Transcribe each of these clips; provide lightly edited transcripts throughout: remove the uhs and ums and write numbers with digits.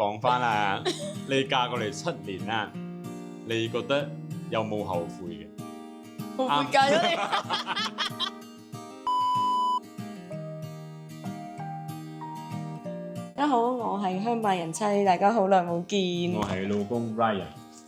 講翻啦，你嫁過嚟7年啦，你覺得有冇後悔嘅？後悔嫁咗你。大家好，我係香港人妻，大家好耐冇見。我係老公 Ryan。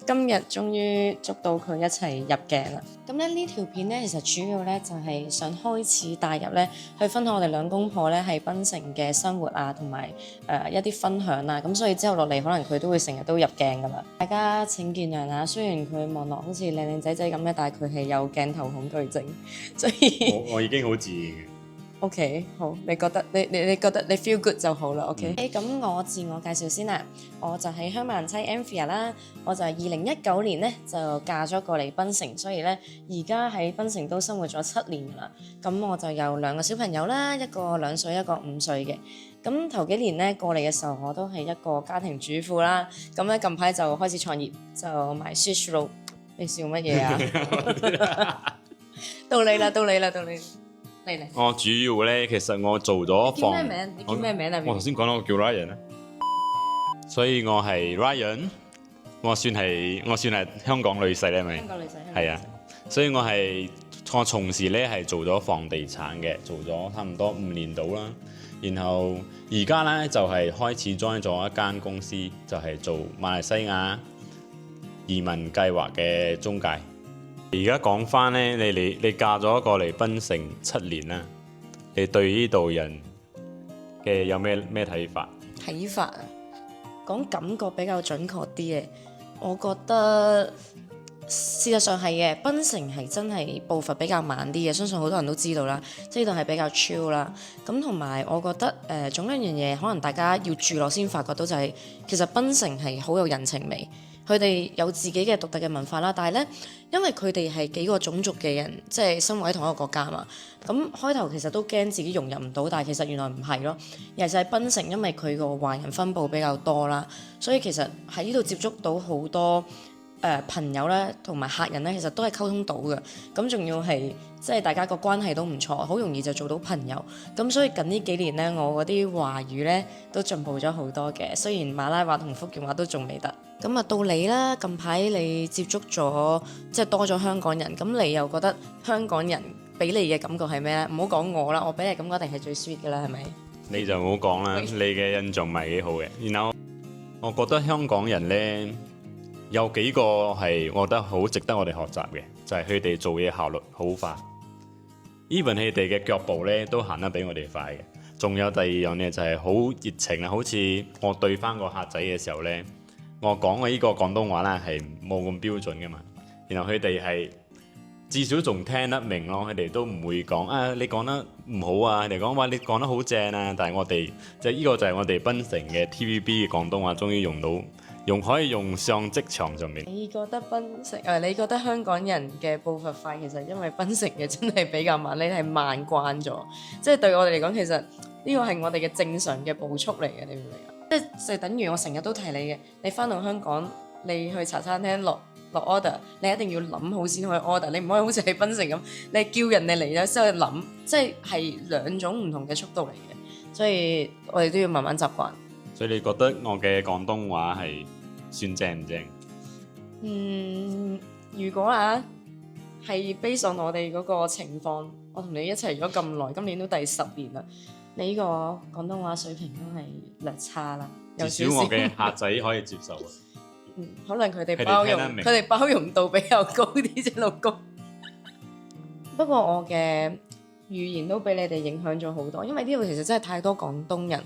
今日終於捉到佢一齊入鏡啦！咁咧呢條片咧，其實主要咧就係想開始帶入咧，去分享我哋兩公婆咧喺檳城嘅生活啊，同埋一啲分享啊。咁所以之後落嚟，可能佢都會成日都入鏡噶啦。大家請見諒啦，雖然佢望落好似靚靚仔仔咁咧，但係佢係有鏡頭恐懼症，所以我已經好自然嘅。OK， 好，你覺得你覺得你 feel good 就好啦。OK，咁我自我介紹先啦，我就係香港人妻 Anthea 啦，我就係2019年咧就嫁咗過嚟檳城，所以咧而家喺檳城都生活咗7年啦。咁我就有2個小朋友啦，一個2歲，一個5歲嘅。咁頭幾年咧過嚟嘅時候，我都係一個家庭主婦啦。咁咧近排就開始創業，就賣 Swiss roll。你笑乜嘢啊？到你啦！我主要咧，其實我做咗叫咩名？你叫咩名啊？我頭先講到我叫 Ryan 啦，所以我係 Ryan，我算係香港女婿咧，係咪？香港女仔係啊，所以我從事咧係做咗房地產嘅，做咗差唔多5年到啦。然後而家咧就係開始 join 咗一間公司，就係做馬來西亞移民計劃嘅中介。而家講翻咧，你嫁咗過嚟檳城7年啦，你對呢度人嘅有咩睇法？睇法啊，講感覺比較準確啲嘅，我覺得事實上係嘅，檳城係真係步伐比較慢啲嘅，相信好多人都知道啦，即係呢度係比較 chill 啦。咁同埋我覺得總有一樣嘢，可能大家要住落先發覺到就係、其實檳城係好有人情味。佢哋有自己嘅獨特嘅文化啦，但係咧，因為佢哋係幾個種族嘅人，即係生活喺同一個國家嘛。咁開頭其實都驚自己融入唔到，但係其實原來唔係咯。尤其是喺檳城，因為佢個華人分佈比較多啦，所以其實喺呢度接觸到好多朋友咧，同埋客人咧，其實都係溝通到嘅。咁仲要係即係大家個關係都唔錯，好容易就做到朋友。咁所以近呢幾年咧，我嗰啲華語咧都進步咗好多嘅。雖然馬拉話同福建話都仲未得。咁啊到你啦，近排你接觸咗即係多咗香港人，咁你又覺得香港人俾你嘅感覺係咩咧？唔好講我啦，我俾你感覺一定係最 sweet 嘅啦，係咪？你就唔好講啦，你嘅印象唔係幾好嘅。然後我覺得香港人呢，有幾個係我覺得好值得我哋學習嘅，就係佢哋做嘢效率好快，even 佢哋嘅腳步呢都行得比我哋快嘅。仲有第二樣嘢就係好熱情啊，好似我對翻個客仔嘅時候呢。我講嘅呢個廣東話咧係冇咁標準嘅嘛，然後佢哋係至少仲聽得明咯，佢哋都唔會講啊你講得唔好啊，佢哋講話你講得好正啊，但係我哋即係呢個就係我哋檳城嘅 TVB 嘅廣東話終於可以用上職場上面。你覺得檳城你覺得香港人嘅步伐快，其實因為檳城嘅真係比較慢，你係慢慣咗，即係對我哋嚟講，其實呢個係我哋嘅正常嘅步速嚟嘅，你明唔明啊？即係等於我成日都提你嘅，你翻到香港，你去茶餐廳落 order， 你一定要諗好先可以 order， 你唔可以好似喺檳城咁，你叫人哋嚟咗先去諗，即係2種唔同嘅速度嚟嘅，所以我哋都要慢慢習慣。所以你覺得我嘅廣東話係算正唔正？如果係 based on我哋嗰個情況，我同你一齊咗咁耐，今年都第10年啦。你呢個廣東話水平都係略差啦，有至少我嘅客仔可以接受啊。可能佢哋包容度比較高啲啫，老公。不過我嘅語言都俾你哋影響咗好多，因為呢度其實真係太多廣東人，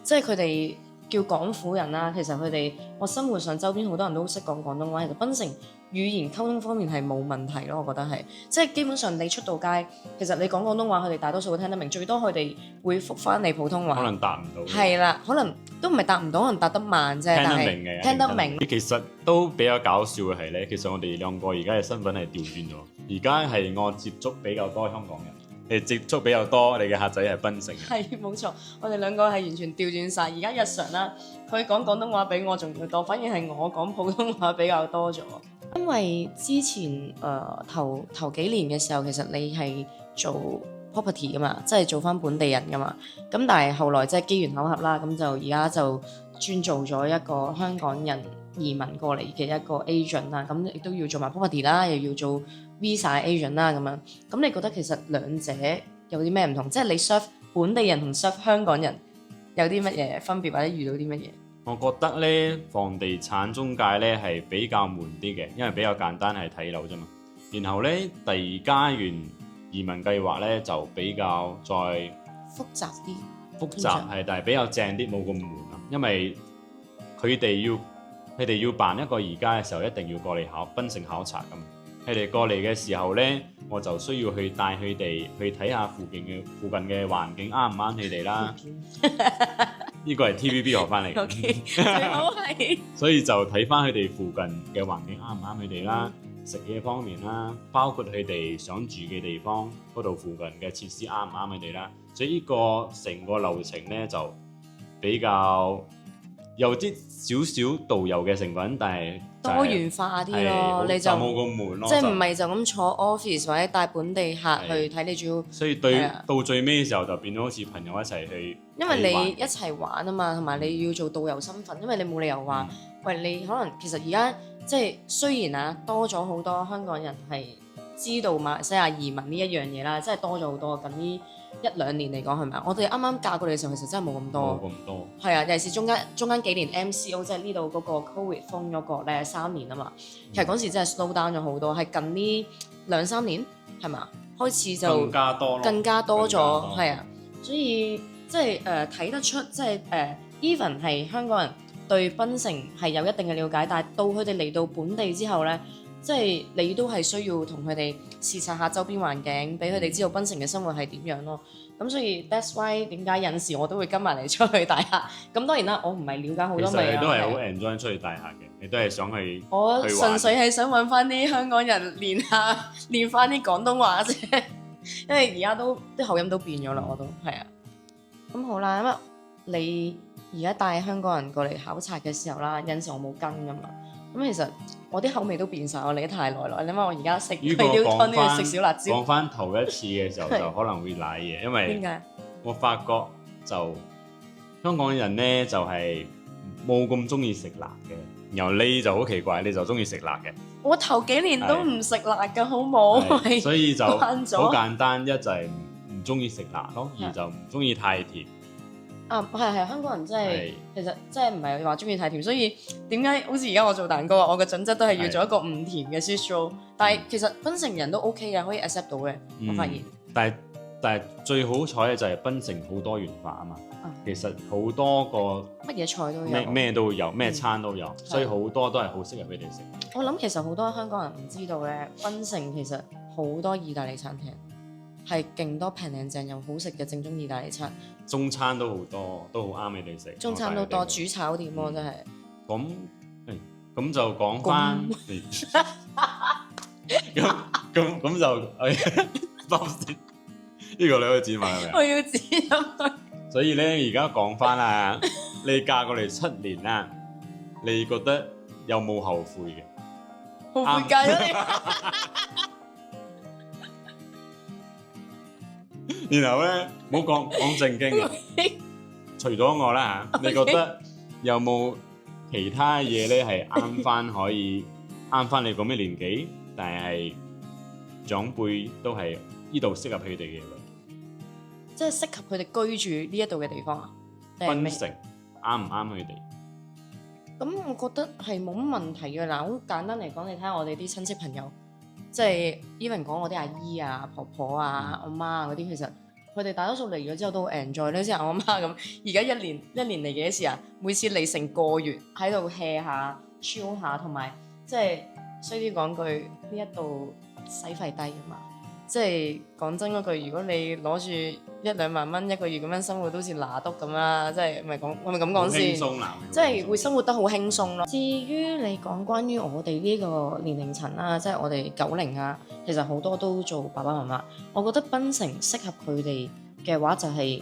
即係佢哋叫港府人啦。其實我生活上周邊好多人都識講廣東話，其實檳城語言溝通方面係冇問題咯，我覺得係，即係基本上你出到街，其實你講廣東話，佢哋大多數都聽得明，最多佢哋會覆返你普通話。可能答唔到。係啦，可能都唔係答唔到，可能答得慢啫。聽得明嘅，聽得明。其實都比較搞笑嘅係咧，其實我哋兩個而家嘅身份係調轉咗，而家係我接觸比較多香港人。你接觸比較多，你嘅客仔係檳城嘅。係冇錯，我哋兩個係完全調轉晒。而家日常啦，佢講廣東話比我仲要多，反而係我講普通話比較多咗。因為之前頭幾年嘅時候，其實你係做 property 噶嘛，即係做翻本地人噶嘛。咁但係後來即係機緣巧合啦，咁就而家就專做咗一個香港人移民過嚟嘅一個 agent 啦，咁亦都要做埋 property 啦，又要做 visa agent 啦咁樣。咁你覺得其實兩者有啲咩唔同？即係你 serve 本地人同 serve 香港人有啲乜嘢分別，或者遇到啲乜嘢？我覺得咧，房地產中介咧係比較悶啲嘅，因為比較簡單係睇樓啫嘛。然後咧，第二階段移民計劃咧就比較再複雜啲，複雜係，但係比較正啲，冇咁悶啊。因為佢哋要辦一個移加嘅時候，一定要過嚟檳城考察㗎嘛。佢哋過嚟嘅時候咧，我就需要去帶佢哋去睇下附近嘅環境啱唔啱佢哋啦。呢個係 TVB 學翻嚟嘅， OK， 最好係所以就睇翻佢哋附近嘅環境啱唔啱佢哋啦，食嘢方面啦，包括佢哋想住嘅地方嗰度附近嘅設施啱唔啱佢哋啦。所以呢個成個流程咧就比較有啲少少導遊嘅成分，但係多元化啲咯，你就冇咁悶咯，即係唔係就咁坐 office 或者帶本地客去睇，你主要所以到最尾嘅時候就變咗好似朋友一齊去，因為你一齊玩啊嘛，同埋你要做導遊身份，因為你冇理由話，喂，你可能其實而家即係雖然啊多咗好多香港人係知道馬來西亞移民呢一樣嘢啦，即係多咗好多近呢1-2年嚟講係咪啊？我哋啱啱嫁過嚟嘅時候其實真係冇咁多，冇咁多，係啊，尤其是中間幾年 MCO 即係呢度嗰個 Covid 封咗個咧3年啊嘛，其實嗰時真係 slow down 咗好多，係近呢2-3年係咪開始就更加多咗，係啊，所以即係睇得出即係even 係香港人對檳城係有一定嘅了解，但係到佢哋嚟到本地之後咧，即係你都係需要同佢哋視察下周邊環境，俾佢哋知道檳城嘅生活係點樣咯。咁所以 that's why 點解有陣時我都會跟埋你出去帶客。咁當然啦，我唔係了解好多嘢。其實你都係好 enjoy 出去帶客嘅，你都係想去。我純粹係想揾翻啲香港人練翻啲廣東話啫，因為而家都啲口音都變咗啦，我都係啊。咁好啦，咁你而家帶香港人過嚟考察嘅時候啦，有陣時我冇跟㗎嘛。咁其實我啲口味都變晒，我嚟得太耐啦。你諗下我而家食肥雕湯都要食小辣椒。講翻頭一次嘅時候就可能會賴嘢，因為點解？我發覺就香港人咧就係冇咁中意食辣嘅，然後你就好奇怪，你就中意食辣嘅。我頭幾年都唔食辣㗎，好冇？所以就好慣咗簡單，一就係唔中意食辣咯，二就唔中意太甜。啊，係香港人真係其實真係唔係話中意太甜，所以點解好似而家我做蛋糕啊，我嘅準則都係要做一個唔甜嘅 sweet roll，但係其實檳城人都 OK 嘅，可以 accept 到嘅，我發現。但係最好彩嘅就係檳城好多元化啊嘛，其實好多個乜嘢菜都有，咩都有，咩餐都有，所以好多都係好適合佢哋食。我諗其實好多香港人唔知道咧，檳城其實好多意大利餐廳。係勁多平靚正又好食嘅正宗意大利餐，中餐都好多，都好啱你哋食。中餐都多，煮炒店咯，真係。咁就講翻，咁就當先。呢個你可以剪埋係咪？我要剪入去。所以咧，而家講翻啦，你嫁過嚟7年啦，你覺得有冇後悔嘅？後悔嫁咗你。然後咧，唔好講正經嘅，除咗我啦嚇，你覺得有冇其他嘢咧係啱翻可以啱翻你咁嘅年紀，但係長輩都係呢度適合佢哋嘅咧？即係適合佢哋居住呢一度嘅地方啊？檳城啱唔啱佢哋？咁我覺得係冇乜問題嘅。嗱，好簡單嚟講，你睇下我哋啲親戚朋友，即係 even 講我啲阿姨啊、婆婆啊、我媽啊嗰啲，其實佢哋大多數嚟咗之後都好 enjoy 咧，即係我媽咁。而家一年嚟幾多次啊？每次嚟成個月喺度 hea 下、chill 下，同埋即係衰啲講句，呢一度使費低啊嘛。即係講真嗰句，如果你攞住1-2萬蚊一個月咁樣生活，都好似拿督咁啦。即係咪咁講先？即係會生活得好輕鬆咯。至於你講關於我哋呢個年齡層啦，即係我哋90啊，其實好多都做爸爸媽媽。我覺得檳城適合佢哋嘅話，就係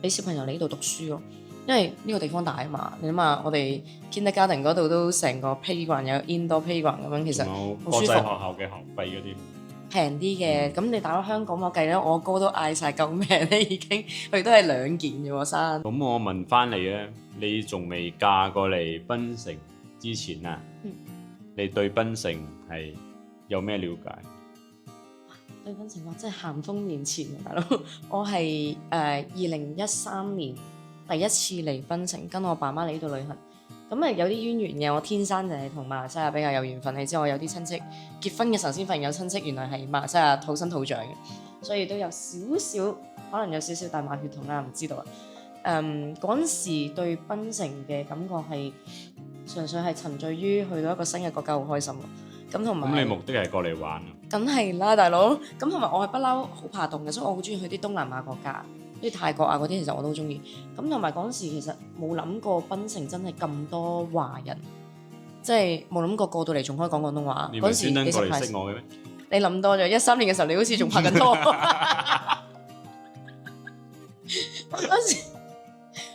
俾小朋友嚟呢度讀書咯。因為呢個地方大啊嘛，你諗下，我哋 kindergarten 嗰度都成個 playground 有 indoor playground 咁樣，其實好舒服。國際學校嘅學費嗰啲。平啲嘅。咁你打到香港我計咧，我哥都嗌晒救命咧，已經佢都係2件嘅喎衫。咁我問翻你咧，你仲未嫁過嚟檳城之前啊，你對檳城係有咩了解？對檳城話真係咸豐年前啊，大佬，我係2013年第一次嚟檳城，跟我爸媽嚟呢度旅行。咁有啲淵源嘅，我天生就係同馬來西亞比較有緣分。你知我有啲親戚結婚嘅時候先發現有親戚原來係馬來西亞土生土長嘅，所以都有少少可能有少少大馬血統啦，唔知道啊。嗰陣時對檳城嘅感覺係純粹係沉醉於去到一個新嘅國家好開心咯。咁同埋，咁你目的係過嚟玩啊？梗係啦，大佬。咁同埋我係不嬲好怕凍嘅，所以我好中意去啲東南亞國家，啲泰國啊嗰啲，其實我都好中意。咁同埋嗰陣時其實冇諗過檳城真係咁多華人，即係冇諗過過到嚟仲可以講廣東話。你唔係專登過嚟識我嘅咩？你諗多咗。13年嘅時候，你好似仲拍緊拖。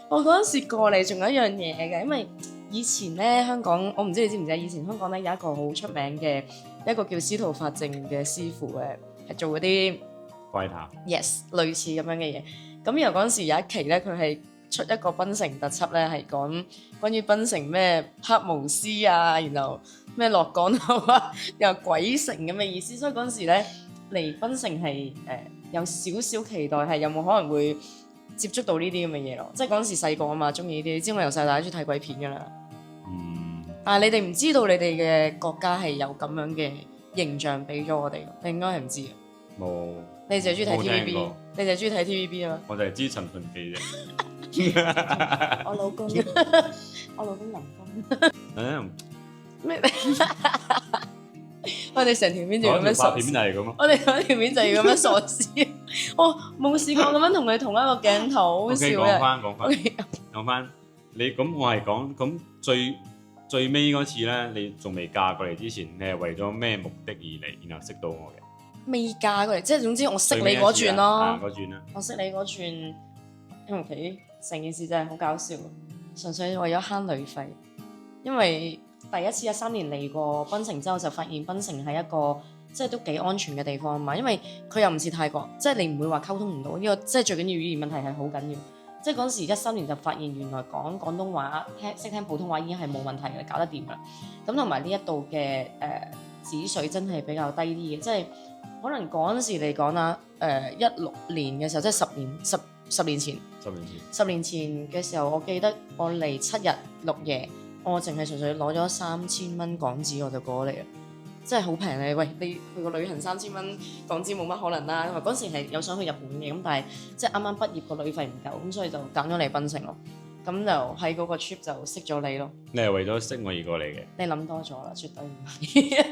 我嗰陣時過嚟仲有一樣嘢嘅，因為以前咧香港，我唔知你知唔知，以前香港咧有一個好出名嘅一個叫司徒法正嘅師傅嘅，係做嗰啲怪談。Yes，類似咁樣嘅嘢。咁然後嗰陣時有一期咧，佢係出一個檳城特輯咧，係講關於檳城咩黑巫師啊，然後咩落港後啊，又鬼城咁嘅意思。所以嗰陣時咧嚟檳城係有少少期待，係有冇可能會接觸到呢啲咁嘅嘢咯。即係嗰陣時細個啊嘛，中意呢啲。你知我由細到大中意睇鬼片噶啦。但係你哋唔知道你哋嘅國家係有咁樣嘅形象俾咗我哋，你應該係唔知嘅。冇。你淨係中意睇 TVB，你淨係中意睇 TVB 啊嘛？我就係知陳順記啫。我老公，我老公林峰。咩？我哋成條片就要咁樣傻。片就係咁咯。我哋嗰條片就要咁樣傻笑。我冇試過咁樣同佢同一個鏡頭，好笑嘅。講翻，你咁我係講咁最尾嗰次咧，你仲未嫁過嚟之前，你係為咗咩目的而嚟，然後識到我嘅？未嫁過嚟，即係總之我識你嗰轉咯。嗰轉啦。我識你嗰轉，因為成件事真係好搞笑，純粹為咗慳旅費。因為第一次13年嚟過檳城之後，就發現檳城係一個即係都幾安全嘅地方啊嘛。因為佢又唔似泰國，即係你唔會話溝通唔到，呢個即係最緊要語言問題係好緊要。即係嗰陣時13年就發現原來講廣東話識聽普通話已經係冇問題嘅，搞得掂㗎。咁同埋呢一度嘅紙水真係比較低啲嘅，即係可能嗰陣時嚟講啦，16年嘅時候，即係10年前。10年前嘅時候，我記得我嚟7日6夜，我淨係純粹攞咗3000蚊港紙我就過嚟啦。真係好平咧！喂，你去個旅行3000蚊港紙冇乜可能啦。因為嗰時係有想去日本嘅，咁但係即係啱啱畢業個旅費唔夠，咁所以就揀咗嚟檳城咯。咁就喺嗰個 trip 就識咗你咯。你係為咗識我而過嚟嘅？你諗多咗啦，絕對唔係。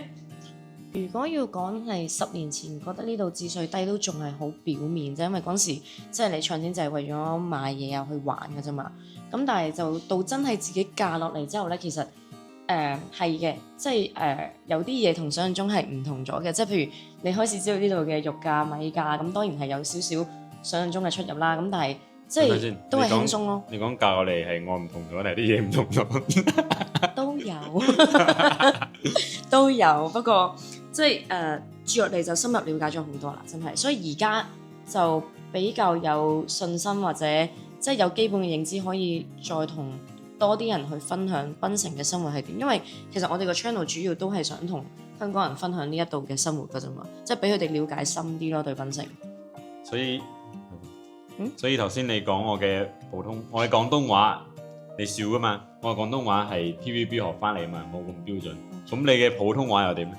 如果要講係10年前覺得呢度紙水低都仲係好表面啫，因為嗰時即係你唱錢就係為咗買嘢啊去玩嘅啫嘛。咁但係就到真係自己嫁落嚟之後咧，其實係嘅，即係有啲嘢同想象中係唔同咗嘅。即係譬如你開始知道呢度嘅肉價、米價，咁當然係有少少想象中嘅出入啦。咁但係即係都係輕鬆咯。你講嫁過嚟係我唔同咗定係啲嘢唔同咗？都有，不過即係住落嚟就深入了解咗好多啦，真係。所以而家就比較有信心或者即係有基本嘅認知，可以再同多啲人去分享檳城嘅生活係點。因為其實我哋個 channel 主要都係想同香港人分享呢一度嘅生活㗎啫嘛，即係俾佢哋了解深啲咯對檳城。所以頭先你講我嘅普通，我嘅廣東話你笑㗎嘛？我嘅廣東話係 TVB 學翻嚟嘛，冇咁標準。咁你嘅普通話又點咧？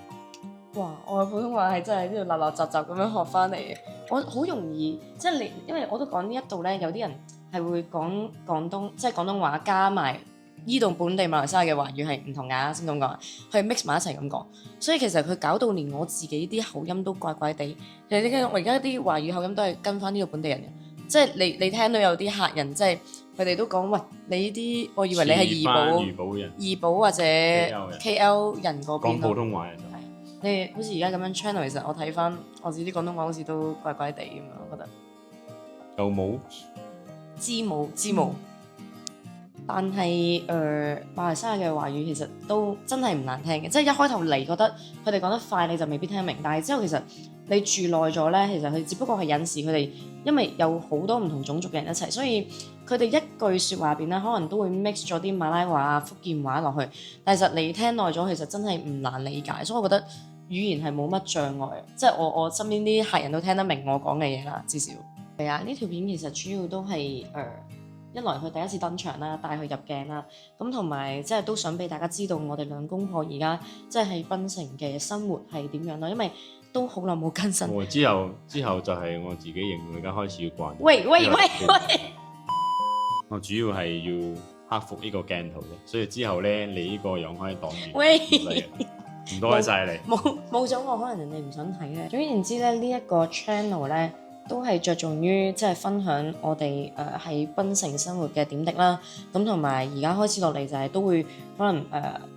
哇！我嘅普通話係真係呢度立立雜雜咁樣學翻嚟嘅。我好容易即係你，因為我都講呢一度咧，有啲人係會講廣東，即係廣東話加埋呢度本地馬來西亞嘅華語係唔同㗎，先咁講，佢 mix 埋一齊咁講。所以其實佢搞到連我自己啲口音都怪怪地。其實我而家啲華語口音都係跟翻呢度本地人嘅。即係你聽到有啲客人，即係佢哋都講，喂，你呢啲，我以為你係怡保或者 KL 人嗰邊。講普通話嘅就係你好似而家咁樣 channel，其實我睇翻我自己廣東話好似都怪怪地咁樣，我覺得。有冇？知冇？但係馬來西亞嘅華語其實都真係唔難聽嘅，即係一開頭嚟覺得佢哋講得快你就未必聽得明，但係之後其實你住耐咗咧，其實佢只不過係有時佢哋因為有好多唔同種族嘅人一齊，所以佢哋一句説話入邊咧，可能都會 mix 咗啲馬拉話啊、福建話落去，但係其實你聽耐咗，其實真係唔難理解，所以我覺得語言係冇乜障礙，即係我身邊啲客人都聽得明我講嘅嘢啦，至少係啊。呢條片其實主要都係一來佢第一次登場啦，帶佢入鏡啦，咁同埋即係都想俾大家知道我哋兩公婆而家即係喺檳城嘅生活係點樣咯，因為都好耐冇更新。之後就係我自己認，我而家開始要慣。喂！我主要係要克服呢個鏡頭嘅，所以之後咧你呢個樣可以擋住。喂，唔該晒你。冇咗我，可能人哋唔想睇咧。總言之咧，呢一個 channel 咧都係着重於即係分享我哋喺檳城生活嘅點滴啦。咁同埋而家開始落嚟就係都會可能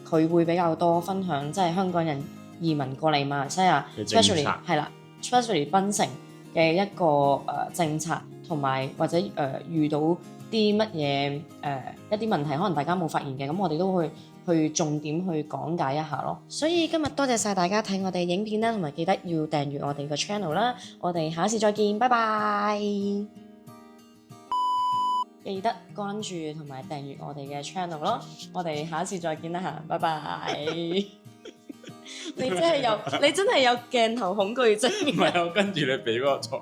佢會比較多分享即係香港人移民過嚟馬來西亞 ，especially 係啦 ，especially 檳城嘅一個政策，同埋或者遇到啲乜嘢一啲問題，可能大家冇發現嘅，咁我哋都會去重點去講解一下咯。所以今日多謝晒大家睇我哋影片啦，同埋記得要訂閱我哋個 channel 啦。我哋下一次再見，拜拜！記得關注同埋訂閱我哋嘅 channel 咯。我哋下一次再見啦嚇，拜拜！你真係有鏡頭恐懼症。唔係，我跟住你俾嗰個菜。